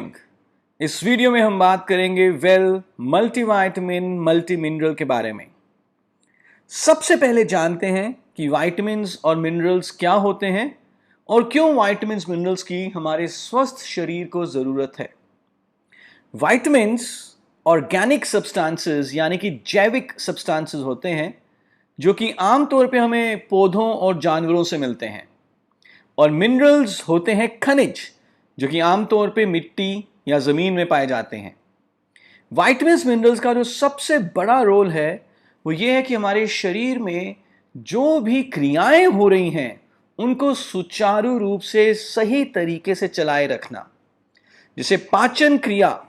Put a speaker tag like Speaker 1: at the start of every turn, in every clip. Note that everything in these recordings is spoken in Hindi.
Speaker 1: मॉर्निंग। इस वीडियो में हम बात करेंगे मल्टीविटामिन मल्टी मिनरल के बारे में। सबसे पहले जानते हैं कि विटामिन्स और मिनरल्स क्या होते हैं और क्यों विटामिन्स मिनरल्स की हमारे स्वस्थ शरीर को जरूरत है। विटामिन्स ऑर्गेनिक सब्सटेंसेस यानी कि जैविक सब्सटेंसेस होते हैं जो कि आमतौर पे हमें पौधों और जानवरों से मिलते हैं, और मिनरल्स होते हैं खनिज जो कि आमतौर पे मिट्टी या जमीन में पाए जाते हैं। विटामिन्स मिनरल्स का जो सबसे बड़ा रोल है वो ये है कि हमारे शरीर में जो भी क्रियाएं हो रही हैं उनको सुचारू रूप से सही तरीके से चलाए रखना। जैसे पाचन क्रिया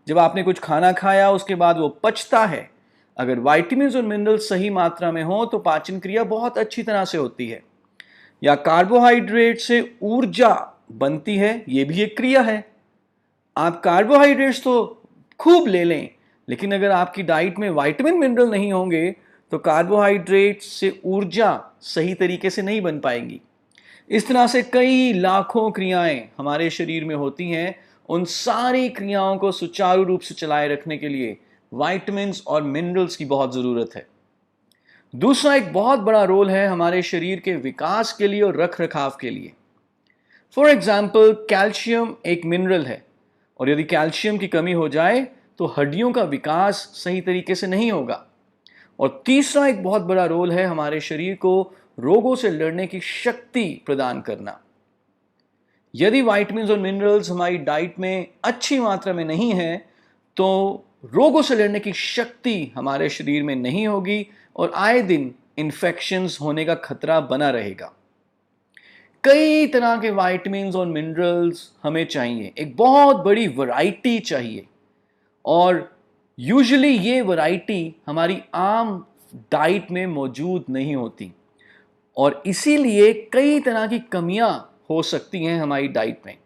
Speaker 1: जब आपने कुछ खाना खाया उसके बाद वो पचता है, अगर विटामिन्स और मिनरल्स सही मात्रा में हो तो पाचन क्रिया बहुत अच्छी तरह से होती है। या कार्बोहाइड्रेट से ऊर्जा बनती है, ये भी एक क्रिया है। आप कार्बोहाइड्रेट्स तो खूब ले लें, लेकिन अगर आपकी डाइट में विटामिन मिनरल नहीं होंगे तो कार्बोहाइड्रेट से ऊर्जा सही तरीके से नहीं बन पाएगी। इस तरह से कई लाखों क्रियाएं हमारे शरीर में होती हैं। उन सारी क्रियाओं को सुचारू रूप से चलाए रखने के लिए विटामिन्स और मिनरल्स की बहुत जरूरत है। दूसरा एक बहुत बड़ा रोल है हमारे शरीर के विकास के लिए और रख रखाव के लिए। फॉर एग्जाम्पल, कैल्शियम एक मिनरल है और यदि कैल्शियम की कमी हो जाए तो हड्डियों का विकास सही तरीके से नहीं होगा। और तीसरा एक बहुत बड़ा रोल है हमारे शरीर को रोगों से लड़ने की शक्ति प्रदान करना। यदि विटामिन्स और मिनरल्स हमारी डाइट में अच्छी मात्रा में नहीं है तो रोगों से लड़ने की शक्ति हमारे शरीर में नहीं होगी और आए दिन इन्फेक्शंस होने का खतरा बना रहेगा। कई तरह के विटामिन्स और मिनरल्स हमें चाहिए, एक बहुत बड़ी वैरायटी चाहिए, और यूजुअली ये वैरायटी हमारी आम डाइट में मौजूद नहीं होती और इसीलिए कई तरह की कमियां हो सकती हैं हमारी डाइट में,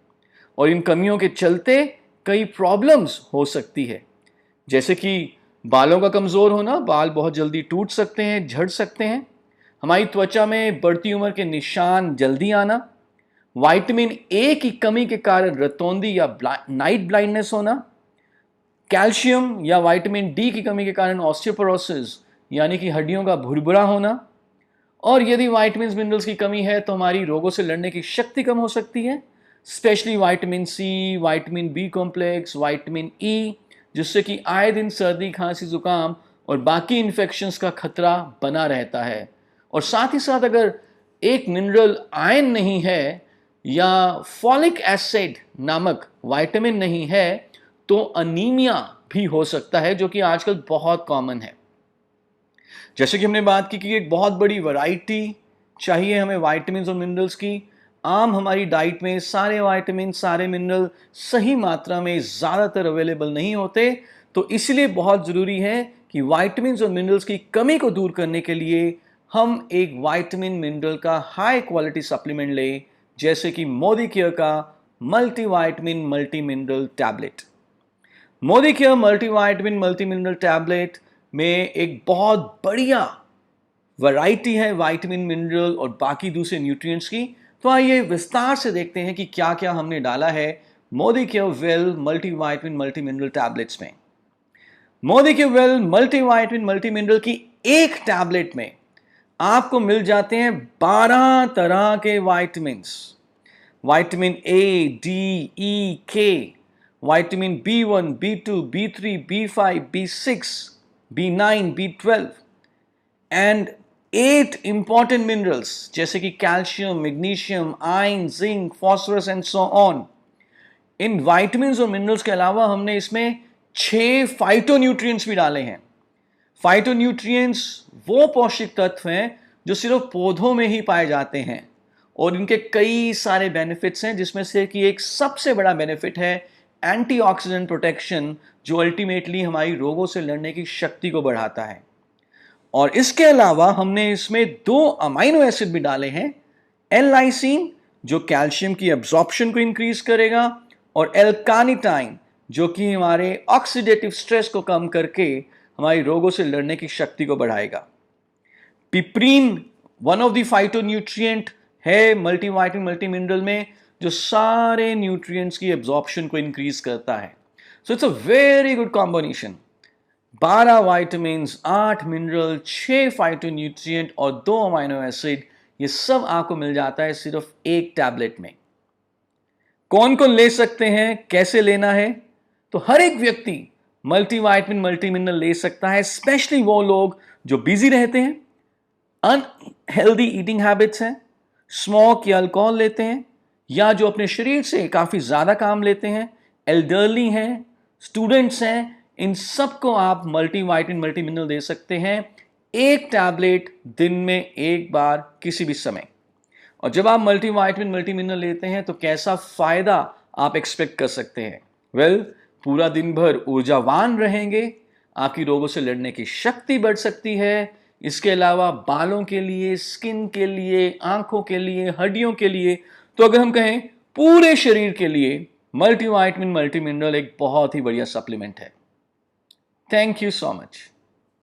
Speaker 1: और इन कमियों के चलते कई प्रॉब्लम्स हो सकती है। जैसे कि बालों का कमज़ोर होना, बाल बहुत जल्दी टूट सकते हैं, झड़ सकते हैं। हमारी त्वचा में बढ़ती उम्र के निशान जल्दी आना, विटामिन ए की कमी के कारण रतौंधी या नाइट ब्लाइंडनेस होना, कैल्शियम या विटामिन डी की कमी के कारण ऑस्टियोपोरोसिस यानी कि हड्डियों का भुरभुरा होना, और यदि विटामिन्स मिनरल्स की कमी है तो हमारी रोगों से लड़ने की शक्ति कम हो सकती है, specially vitamin C, vitamin B complex, vitamin E, जिससे कि आए दिन सर्दी, खांसी, जुकाम और बाकी इन्फेक्शंस का खतरा बना रहता है। और साथ ही साथ अगर एक मिनरल आयरन नहीं है या फॉलिक एसिड नामक विटामिन नहीं है तो अनीमिया भी हो सकता है, जो कि आजकल बहुत कॉमन है। जैसे कि हमने बात की कि एक बहुत बड़ी वैरायटी चाहिए हमें विटामिन्स और मिनरल्स की। आम हमारी डाइट में सारे विटामिन, सारे मिनरल सही मात्रा में ज़्यादातर अवेलेबल नहीं होते, तो इसलिए बहुत ज़रूरी है कि विटामिन्स और मिनरल्स की कमी को दूर करने के लिए हम एक विटामिन मिनरल का हाई क्वालिटी सप्लीमेंट लें, जैसे कि मोदीकेयर का multivitamin multi mineral tablet. Modicare multivitamin multi mineral tablet में एक बहुत बढ़िया वैरायटी है विटामिन, मिनरल और बाकी दूसरे न्यूट्रिएंट्स की। तो आइए विस्तार से देखते हैं कि क्या क्या हमने डाला है Modicare well multivitamin multi mineral tablets में। Modicare well multivitamin multi mineral की एक टैबलेट में आपको मिल जाते हैं 12 तरह के विटामिन्स। विटामिन ए, डी, ई, के, vitamin B1, B2, B3, B5, B6, B9, B12 and 8 important minerals जैसे कि calcium, magnesium, iron, zinc, phosphorus and so on. In vitamins और मिनरल्स के अलावा हमने इसमें 6 फाइटोन्यूट्रिएंट्स भी डाले हैं। फाइटोन्यूट्रिएंट्स वो पौष्टिक तत्व हैं जो सिर्फ पौधों में ही पाए जाते हैं और इनके कई सारे बेनिफिट्स हैं, जिसमें से कि एक सबसे बड़ा बेनिफिट है एंटीऑक्सीडेंट प्रोटेक्शन, जो अल्टीमेटली हमारी रोगों से लड़ने की शक्ति को बढ़ाता है। और इसके अलावा हमने इसमें 2 अमाइनो एसिड भी डाले हैं, एल-लाइसिन जो कैल्शियम की एब्जॉर्प्शन को इंक्रीज करेगा, और एल-कार्निटाइन जो कि हमारे ऑक्सीडेटिव स्ट्रेस को कम करके हमारी रोगों से लड़ने की शक्ति को बढ़ाएगा। पिपरीन वन ऑफ द फाइटोन्यूट्रिएंट है मल्टीविटामिन मल्टी मिनरल में, जो सारे न्यूट्रिएंट्स की एब्जॉर्प्शन को इंक्रीज करता है। So it's a very good combination. 12 vitamins, 8 mineral, 6 phytonutrient और 2 अमाइनो एसिड, ये सब आपको मिल जाता है सिर्फ एक टैबलेट में। कौन कौन ले सकते हैं, कैसे लेना है? तो हर एक व्यक्ति मल्टीविटामिन मल्टी मिनरल ले सकता है, स्पेशली वो लोग जो बिजी रहते हैं, अनहेल्दी ईटिंग हैबिट्स हैं, स्मोक या अल्कोहल लेते हैं, या जो अपने शरीर से काफ़ी ज़्यादा काम लेते हैं, एल्डरली हैं, स्टूडेंट्स हैं, इन सबको आप मल्टीविटामिन मल्टी मिनरल दे सकते हैं, एक टैबलेट दिन में एक बार किसी भी समय। और जब आप मल्टीविटामिन मल्टी मिनरल लेते हैं तो कैसा फ़ायदा आप एक्सपेक्ट कर सकते हैं? वेल, पूरा दिन भर ऊर्जावान रहेंगे, आपकी रोगों से लड़ने की शक्ति बढ़ सकती है। इसके अलावा बालों के लिए, स्किन के लिए, आंखों के लिए, हड्डियों के लिए, तो अगर हम कहें पूरे शरीर के लिए मल्टीविटामिन मल्टी मिनरल एक बहुत ही बढ़िया सप्लीमेंट है। Thank you so much.